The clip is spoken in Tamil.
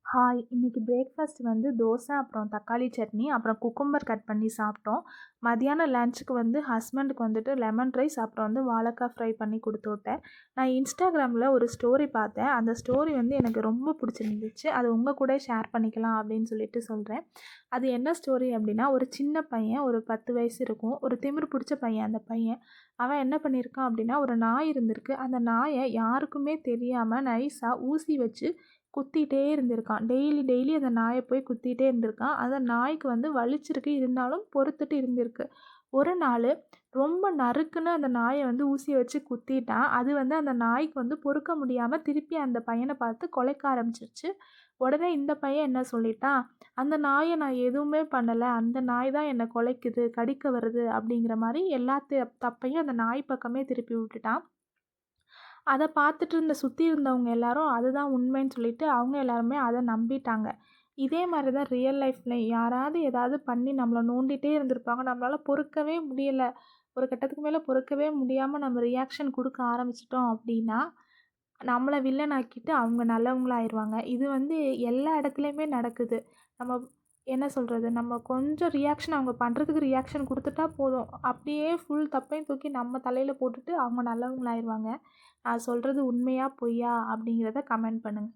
ஹாய்! இன்னைக்கு பிரேக்ஃபாஸ்ட் வந்து தோசை, அப்புறம் தக்காளி சட்னி, அப்புறம் குக்கும்பர் கட் பண்ணி சாப்பிட்டோம். மதியானம் லஞ்சுக்கு வந்து ஹஸ்பண்டுக்கு வந்துட்டு லெமன் ரைஸ், அப்புறம் வந்து வாழைக்காய் ஃப்ரை பண்ணி கொடுத்து விட்டேன். நான் இன்ஸ்டாகிராமில் ஒரு ஸ்டோரி பார்த்தேன். அந்த ஸ்டோரி வந்து எனக்கு ரொம்ப பிடிச்சிருந்துச்சு. அது உங்கள் கூட ஷேர் பண்ணிக்கலாம் அப்படின்னு சொல்லிட்டு சொல்கிறேன். அது என்ன ஸ்டோரி அப்படின்னா, ஒரு சின்ன பையன், ஒரு 10 வயசு இருக்கும். ஒரு திமிரு பிடிச்ச பையன் அந்த பையன். அவன் என்ன பண்ணியிருக்கான் அப்படின்னா, ஒரு நாய் இருந்திருக்கு. அந்த நாயை யாருக்குமே தெரியாமல் நைஸாக ஊசி வச்சு குத்திட்டே இருந்திருக்கான். டெய்லி டெய்லி அந்த நாய போய் குத்திட்டே இருந்திருக்கான். அந்த நாய்க்கு வந்து வலிச்சிருக்கு, இருந்தாலும் பொறுத்துட்டு இருந்திருக்கு. ஒரு நாளு ரொம்ப நறுக்குன்னு அந்த நாய வந்து ஊசிய வச்சு குத்திட்டான். அது வந்து அந்த நாய்க்கு வந்து பொறுக்க முடியாம திருப்பி அந்த பையன பார்த்து கொலைக்க ஆரம்பிச்சிருச்சு. உடனே இந்த பையன் என்ன சொல்லிட்டான், "அந்த நாய நான் எதுவுமே பண்ணல. அந்த நாய் தான் என்ன கொலைக்குது, கடிக்க வருது." அப்படிங்கிற மாரி எல்லா தப்பையும் அந்த நாய் பக்கமே திருப்பி விட்டுட்டான். அத பார்த்துட்டு இருந்த சுத்தி இருந்தவங்க எல்லாரும் அதுதான் உண்மைன்னு சொல்லிட்டு, அவங்க எல்லாருமே அத நம்பிட்டாங்க. இதே மாரி தான் ரியல் லைஃப்லயும் யாராவது ஏதாவது பண்ணி நம்மள நோண்டிட்டே இருந்திருப்பாங்க. நம்மளால பொறுக்கவே முடியல. ஒரு கட்டத்துக்கு மேல பொறுக்கவே முடியாம நம்ம ரியாக்ஷன் குடுக்க ஆரம்பிச்சுட்டோம் அப்டின்னா, நம்மள வில்லனாக்கிட்டு அவங்க நல்லவங்களாயிருவாங்க. இது வந்து எல்லா இடத்துலயுமே நடக்குது. நம்ம என்ன சொல்றது? நம்ம கொஞ்சம் ரியாக்ஷன் அவங்க பண்றதுக்கு ரியாக்ஷன் குடுத்துட்டா போதும். அப்படியே ஃபுல் தப்பையும் தூக்கி நம்ம தலையில போட்டுட்டு அவங்க நல்லவங்களாயிருவாங்க. நான் சொல்றது உண்மையா? பொய்யா? அப்படிங்கிறத கமெண்ட் பண்ணுங்க.